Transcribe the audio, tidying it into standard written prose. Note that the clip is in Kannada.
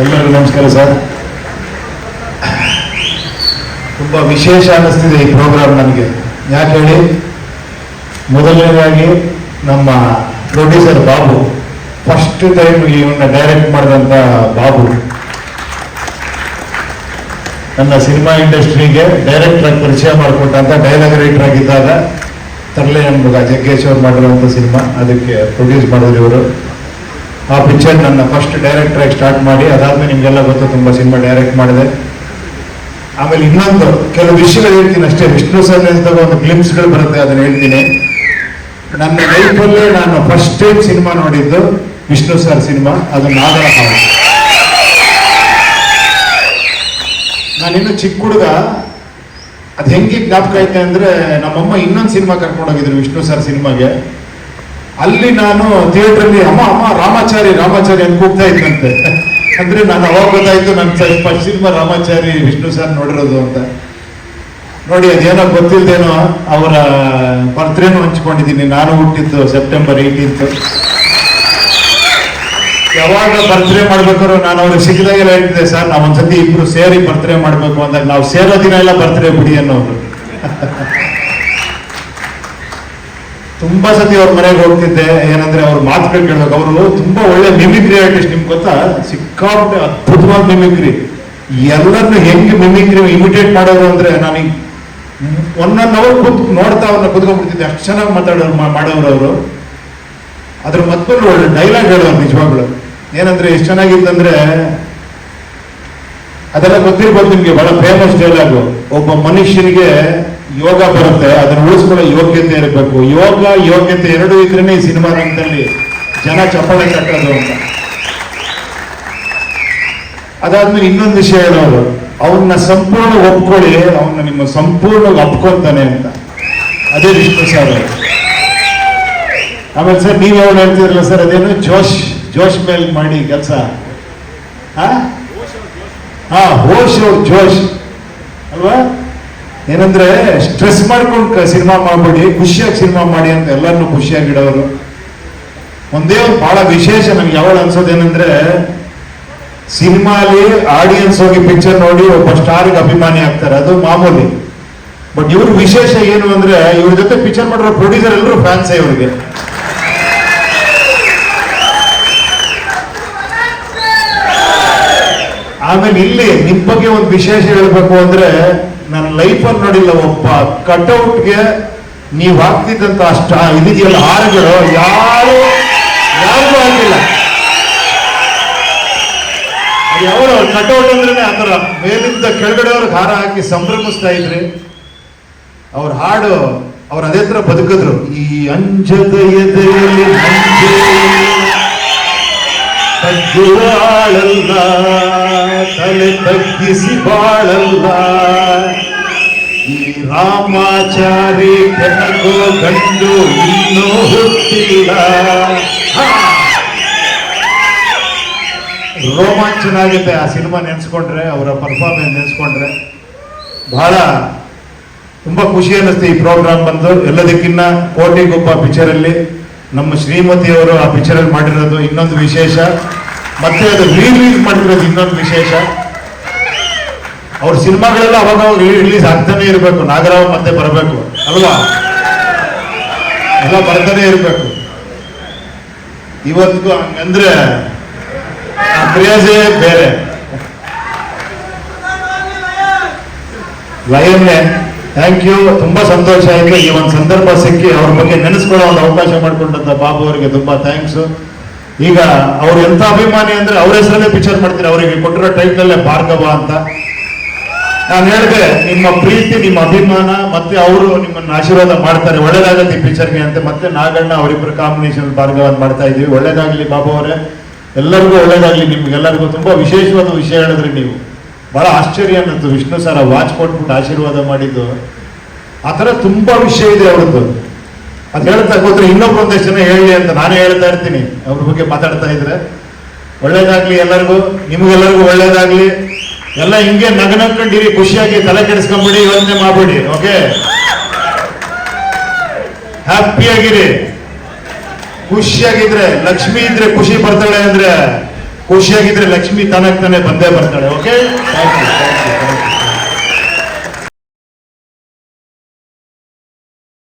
ಎಲ್ಲರಿಗೂ ನಮಸ್ಕಾರ ಸರ್. ತುಂಬ ವಿಶೇಷ ಅನ್ನಿಸ್ತಿದೆ ಈ ಪ್ರೋಗ್ರಾಮ್ ನನಗೆ. ಯಾಕೆ ಹೇಳಿ, ಮೊದಲನೇದಾಗಿ ನಮ್ಮ ಪ್ರೊಡ್ಯೂಸರ್ ಬಾಬು, ಫಸ್ಟ್ ಟೈಮ್ ಇವನ್ನ ಡೈರೆಕ್ಟ್ ಮಾಡಿದಂಥ ಬಾಬು ನನ್ನ ಸಿನಿಮಾ ಇಂಡಸ್ಟ್ರಿಗೆ ಡೈರೆಕ್ಟರ್ ಆಗಿ ಪರಿಚಯ ಮಾಡಿಕೊಟ್ಟಂತ. ಡೈಲಾಗ್ ರೈಟರ್ ಆಗಿದ್ದಾಗ ತರಲೆ ಎಂಬುದ ಜಗ್ಗೇಶ್ ಅವ್ರು ಮಾಡಿರುವಂಥ ಸಿನಿಮಾ, ಅದಕ್ಕೆ ಪ್ರೊಡ್ಯೂಸ್ ಮಾಡಿದ್ರು ಇವರು. ಆ ಪಿಕ್ಚರ್ ನನ್ನ ಫಸ್ಟ್ ಡೈರೆಕ್ಟರ್ ಆಗಿ ಸ್ಟಾರ್ಟ್ ಮಾಡಿ, ಅದಾದ್ಮೇಲೆ ನಿಮಗೆಲ್ಲ ಗೊತ್ತು ತುಂಬ ಸಿನಿಮಾ ಡೈರೆಕ್ಟ್ ಮಾಡಿದೆ. ಆಮೇಲೆ ಇನ್ನೊಂದು ಕೆಲವು ವಿಷಯಗಳು ಹೇಳ್ತೀನಿ ಅಷ್ಟೇ. ವಿಷ್ಣು ಸರ್ ನಿಲ್ದಾಗ ಒಂದು ಗ್ಲಿಮ್ಸ್ಗಳು ಬರುತ್ತೆ, ಅದನ್ನ ಹೇಳ್ತೀನಿ. ನನ್ನ ಲೈಫಲ್ಲೇ ನಾನು ಫಸ್ಟ್ ಟೈಮ್ ಸಿನಿಮಾ ನೋಡಿದ್ದು ವಿಷ್ಣು ಸರ್ ಸಿನಿಮಾ, ಅದು ನಾಗರ ಹಾವು. ನಾನಿನ್ನು ಚಿಕ್ಕ ಹುಡುಗ, ಅದು ಹೆಂಗೆ ಜ್ಞಾಪಕ ಐತೆ ಅಂದ್ರೆ, ನಮ್ಮಮ್ಮ ಇನ್ನೊಂದು ಸಿನಿಮಾ ಕರ್ಕೊಂಡೋಗಿದ್ರು ವಿಷ್ಣು ಸರ್ ಸಿನಿಮಾಗೆ. ಅಲ್ಲಿ ನಾನು ಥಿಯೇಟ್ರಲ್ಲಿ ಅಮ್ಮ ಅಮ್ಮ ರಾಮಾಚಾರಿ ರಾಮಾಚಾರಿ ಅಂತ ಕೂಗ್ತಾ ಇದ್ದಂತೆ. ಅಂದ್ರೆ ನಾನು ಅವಾಗ ಗೊತ್ತಾಯ್ತು ನನ್ನ first cinema Ramachari Vishnu sir ನೋಡಿರೋದು ಅಂತ. ನೋಡಿ, ಅದೇನೋ ಗೊತ್ತಿಲ್ದೇನೋ ಅವರ ಬರ್ತ್ಡೇನು ಹಂಚ್ಕೊಂಡಿದ್ದೀನಿ. ನಾನು ಹುಟ್ಟಿದ್ದು ಸೆಪ್ಟೆಂಬರ್ 18. ಯಾವಾಗ ಬರ್ತ್ಡೇ ಮಾಡ್ಬೇಕಾದ್ರು ನಾನು ಅವ್ರಿಗೆ ಸಿಕ್ಕಿದಾಗೆಲ್ಲ ಹೇಳ್ತಿದ್ದೆ, ಸರ್ ನಾವು ಒಂದ್ಸತಿ ಇಬ್ರು ಸೇರಿ ಬರ್ತ್ಡೇ ಮಾಡ್ಬೇಕು ಅಂದಾಗ, ನಾವು ಸೇರೋ ದಿನ ಎಲ್ಲ ಬರ್ತ್ಡೇ ಬಿಡಿ ಅನ್ನೋರು. ತುಂಬಾ ಸತಿ ಅವ್ರ ಮನೆಗೆ ಹೋಗ್ತಿದ್ದೆ. ಏನಂದ್ರೆ ಅವ್ರ ಮಾತುಗಳು ಕೇಳ್ಬೇಕು. ಅವರು ತುಂಬಾ ಒಳ್ಳೆ ಮಿಮಿಕ್ರಿ ಆರ್ಟಿಸ್ಟ್, ನಿಮ್ಗೆ ಗೊತ್ತಾ? ಸಿಕ್ಕಾಪಟ್ಟೆ ಅದ್ಭುತವಾದ ಮಿಮಿಕ್ರಿ. ಎಲ್ಲರನ್ನು ಹೆಂಗೆ ಮಿಮಿಕ್ರಿ ಇಮಿಟೇಟ್ ಮಾಡೋರು ಅಂದ್ರೆ, ನನಗೆ 1 hour ನೋಡ್ತಾ ಅವ್ರನ್ನ ಕುತ್ಕೊಂಡ್ಬಿಡ್ತಿದ್ದೆ, ಅಷ್ಟು ಚೆನ್ನಾಗಿ ಮಾಡೋರು ಅವರು. ಅದ್ರ ಮತ್ತೊಂದು ಒಳ್ಳೆ ಡೈಲಾಗ್ ಹೇಳೋರು ನಿಜವಾಗ್ಲು. ಏನಂದ್ರೆ ಎಷ್ಟು ಚೆನ್ನಾಗಿತ್ತಂದ್ರೆ, ಅದೆಲ್ಲ ಗೊತ್ತಿರ್ಬೋದು ನಿಮ್ಗೆ, ಬಹಳ ಫೇಮಸ್ ಡೈಲಾಗು. ಒಬ್ಬ ಮನುಷ್ಯನಿಗೆ ಯೋಗ ಬರುತ್ತೆ, ಅದನ್ನ ಉಳಿಸ್ಕೊಳ್ಳೋ ಯೋಗ್ಯತೆ ಇರಬೇಕು. ಯೋಗ ಯೋಗ್ಯತೆ ಎರಡೂ ಇದ್ರೇನೆ ಈ ಸಿನಿಮಾ ರಂಗದಲ್ಲಿ ಜನ ಚಪ್ಪಾಳೆ ತಟ್ಟೋದು ಅಂತ. ಅದಾದ್ಮೇಲೆ ಇನ್ನೊಂದು ವಿಷಯ ಹೇಳೋರು, ಅವನ್ನ ಸಂಪೂರ್ಣ ಒಪ್ಕೊಳ್ಳಿ, ಅವನ್ನ ನಿಮ್ಮ ಸಂಪೂರ್ಣವಾಗಿ ಒಪ್ಕೊಂತಾನೆ ಅಂತ. ಅದೇ ವಿಷ್ಣು ಸರ್. ಆಮೇಲೆ ಸರ್ ನೀವು ಯಾವಾಗ ಹೇಳ್ತಿದ್ರಲ್ಲ ಸರ್, ಅದೇನು ಜೋಶ್ ಮೇಲೆ ಮಾಡಿ ಕೆಲಸ. ಹೋಶ್ ಜೋಶ್ ಅಲ್ವಾ? ಏನಂದ್ರೆ ಸ್ಟ್ರೆಸ್ ಮಾಡ್ಕೊಂಡು ಸಿನಿಮಾ ಮಾಡ್ಬೇಡಿ, ಖುಷಿಯಾಗಿ ಸಿನಿಮಾ ಮಾಡಿ ಅಂತ ಎಲ್ಲರನ್ನೂ ಖುಷಿಯಾಗಿಡೋರು. ಒಂದೇ ಒಂದು ಬಹಳ ವಿಶೇಷ ನಮ್ಗೆ ಯಾವಾಗ ಅನ್ಸೋದೇನಂದ್ರೆ, ಸಿನಿಮಾಲಿ ಆಡಿಯನ್ಸ್ ಹೋಗಿ ಪಿಕ್ಚರ್ ನೋಡಿ ಒಬ್ಬ ಸ್ಟಾರ್ಗೆ ಅಭಿಮಾನಿ ಆಗ್ತಾರೆ, ಅದು ಮಾಮೂಲಿ. ಬಟ್ ಇವ್ರ ವಿಶೇಷ ಏನು ಅಂದ್ರೆ, ಇವ್ರ ಜೊತೆ ಪಿಕ್ಚರ್ ಮಾಡಿರೋ ಪ್ರೊಡ್ಯೂಸರ್ ಎಲ್ಲರೂ ಫ್ಯಾನ್ಸೇ ಇವ್ರಿಗೆ. ಆಮೇಲೆ ಇಲ್ಲಿ ನಿಮ್ ಬಗ್ಗೆ ಒಂದು ವಿಶೇಷ ಹೇಳ್ಬೇಕು ಅಂದ್ರೆ, ನನ್ನ ಲೈಫಲ್ಲಿ ನೋಡಿಲ್ಲ ಒಬ್ಬ ಕಟ್ಔಟ್ಗೆ ನೀವು ಹಾಕ್ತಿದ್ದಂತ ಇದೆಯಲ್ಲ ಹಾರಗಳು ಯಾರಿಗೂ ಹಾಕಿಲ್ಲ. ಯಾವ ಕಟ್ಔಟ್ ಅಂದ್ರೆ ಆತರ ಮೇಲಿಂದ ಕೆಳಗಡೆ ಅವ್ರಿಗೆ ಹಾರ ಹಾಕಿ ಸಂಭ್ರಮಿಸ್ತಾ ಇದ್ರಿ. ಅವ್ರ ಹಾಡು ಅವ್ರು ಅದೇ ತರ ಬದುಕಿದ್ರು. ಈ ಅಂಜದ ಎದೆಯಲ್ಲಿ ತಗ್ಗುವಾಳಲ್ಲ, ತಲೆ ತಗ್ಗಿಸಿ ಬಾಳಲ್ಲ, ಈ ರಾಮಾಚಾರಿ ಕೆಣಕೋ ಗಂಡು ಇನ್ನೂ ಹುಟ್ಟಿಲ್ಲ. ರೋಮಾಂಚನ ಆಗುತ್ತೆ ಆ ಸಿನಿಮಾ ನೆನೆಸ್ಕೊಂಡ್ರೆ, ಅವರ ಪರ್ಫಾರ್ಮೆನ್ಸ್ ನೆನೆಸ್ಕೊಂಡ್ರೆ. ಬಹಳ ತುಂಬಾ ಖುಷಿ ಅನ್ನಿಸ್ತು ಈ ಪ್ರೋಗ್ರಾಮ್ ಬಂದು. ಎಲ್ಲದಕ್ಕಿನ್ನ ಕೋಟಿಗೊಬ್ಬ ಪಿಕ್ಚರಲ್ಲಿ ನಮ್ಮ ಶ್ರೀಮತಿಯವರು ಆ ಪಿಕ್ಚರಲ್ಲಿ ಮಾಡಿರೋದು ಇನ್ನೊಂದು ವಿಶೇಷ. ಮತ್ತೆ ಅದು ರಿಲೀಸ್ ಮಾಡಿರೋದು ಇನ್ನೊಂದು ವಿಶೇಷ. ಅವ್ರ ಸಿನಿಮಾಗಳೆಲ್ಲ ಅವಾಗ ರಿಲೀಸ್ ಆಗ್ತಾನೆ ಇರಬೇಕು. ನಾಗರಾವ್ ಮತ್ತೆ ಬರಬೇಕು ಅಲ್ವಾ? ಎಲ್ಲ ಬರ್ತಾನೆ ಇರಬೇಕು. ಇವತ್ತು ಹಂಗಂದ್ರೆ ಕ್ರೇಜೇ ಬೇರೆ. ಲಯನ್ನೇ ಥ್ಯಾಂಕ್ ಯು. ತುಂಬಾ ಸಂತೋಷ ಆಯ್ತು ಈ ಒಂದು ಸಂದರ್ಭ ಸಿಕ್ಕಿ ಅವ್ರ ಬಗ್ಗೆ ನೆನೆಸ್ಕೊಳ್ಳೋ ಒಂದು ಅವಕಾಶ ಮಾಡಿಕೊಂಡಂತ ಬಾಬು ಅವರಿಗೆ ತುಂಬಾ ಥ್ಯಾಂಕ್ಸ್. ಈಗ ಅವ್ರು ಎಂತ ಅಭಿಮಾನಿ ಅಂದ್ರೆ ಅವ್ರ ಹೆಸರಲ್ಲೇ ಪಿಕ್ಚರ್ ಮಾಡ್ತೀರಿ. ಅವರಿಗೆ ಕೊಟ್ಟಿರೋ ಟೈಟ್ಲಲ್ಲೇ ಭಾರ್ಗವ ಅಂತ. ನಾನು ಹೇಳಿದೆ, ನಿಮ್ಮ ಪ್ರೀತಿ, ನಿಮ್ಮ ಅಭಿಮಾನ ಮತ್ತೆ ಅವರು ನಿಮ್ಮನ್ನ ಆಶೀರ್ವಾದ ಮಾಡ್ತಾರೆ, ಒಳ್ಳೇದಾಗತ್ತೆ ಈ ಪಿಕ್ಚರ್ಗೆ ಅಂತ. ಮತ್ತೆ ನಾಗಣ್ಣ ಅವರಿಬ್ಬರು ಕಾಂಬಿನೇಷನ್ ಭಾರ್ಗವ ಮಾಡ್ತಾ ಇದೀವಿ. ಒಳ್ಳೇದಾಗ್ಲಿ ಬಾಬು ಅವರೇ, ಎಲ್ಲರಿಗೂ ಒಳ್ಳೇದಾಗ್ಲಿ. ನಿಮ್ಗೆಲ್ಲರಿಗೂ ತುಂಬಾ ವಿಶೇಷವಾದ ವಿಷಯ ಹೇಳಿದ್ರಿ ನೀವು. ಬಹಳ ಆಶ್ಚರ್ಯ ಅನ್ನಿಸ್ತು ವಿಷ್ಣು ಸರ್ ವಾಚ್ ಕೊಟ್ಬಿಟ್ಟು ಆಶೀರ್ವಾದ ಮಾಡಿದ್ದು. ಆ ಥರ ತುಂಬಾ ವಿಷಯ ಇದೆ ಅವ್ರದ್ದು. ಅದು ಹೇಳ್ತಾ ಹೋದ್ರೆ ಇನ್ನೊಬ್ರು ಒಂದಷ್ಟು ಜನ ಹೇಳಿ ಅಂತ ನಾನೇ ಹೇಳ್ತಾ ಇರ್ತೀನಿ ಅವ್ರ ಬಗ್ಗೆ ಮಾತಾಡ್ತಾ ಇದ್ರೆ. ಒಳ್ಳೇದಾಗ್ಲಿ ಎಲ್ಲರಿಗೂ, ನಿಮ್ಗೆಲ್ಲರಿಗೂ ಒಳ್ಳೇದಾಗ್ಲಿ. ಎಲ್ಲ ಹಿಂಗೆ ನಗನಕೊಂಡಿರಿ, ಖುಷಿಯಾಗಿ ತಲೆ ಕೆಡಿಸ್ಕೊಂಬಿಡಿ, ಯೋಚನೆ ಮಾಡ್ಬಿಡಿ. ಓಕೆ, ಹ್ಯಾಪಿಯಾಗಿರಿ. ಖುಷಿಯಾಗಿದ್ರೆ, ಲಕ್ಷ್ಮಿ ಇದ್ರೆ ಖುಷಿ ಬರ್ತಾಳೆ ಅಂದ್ರೆ ಖುಷಿಯಾಗಿದ್ರೆ ಲಕ್ಷ್ಮಿ ತಾನಾಗ್ತಾನೆ ಬಂದೇ ಬರ್ತಾಳೆ. Okay, thank you.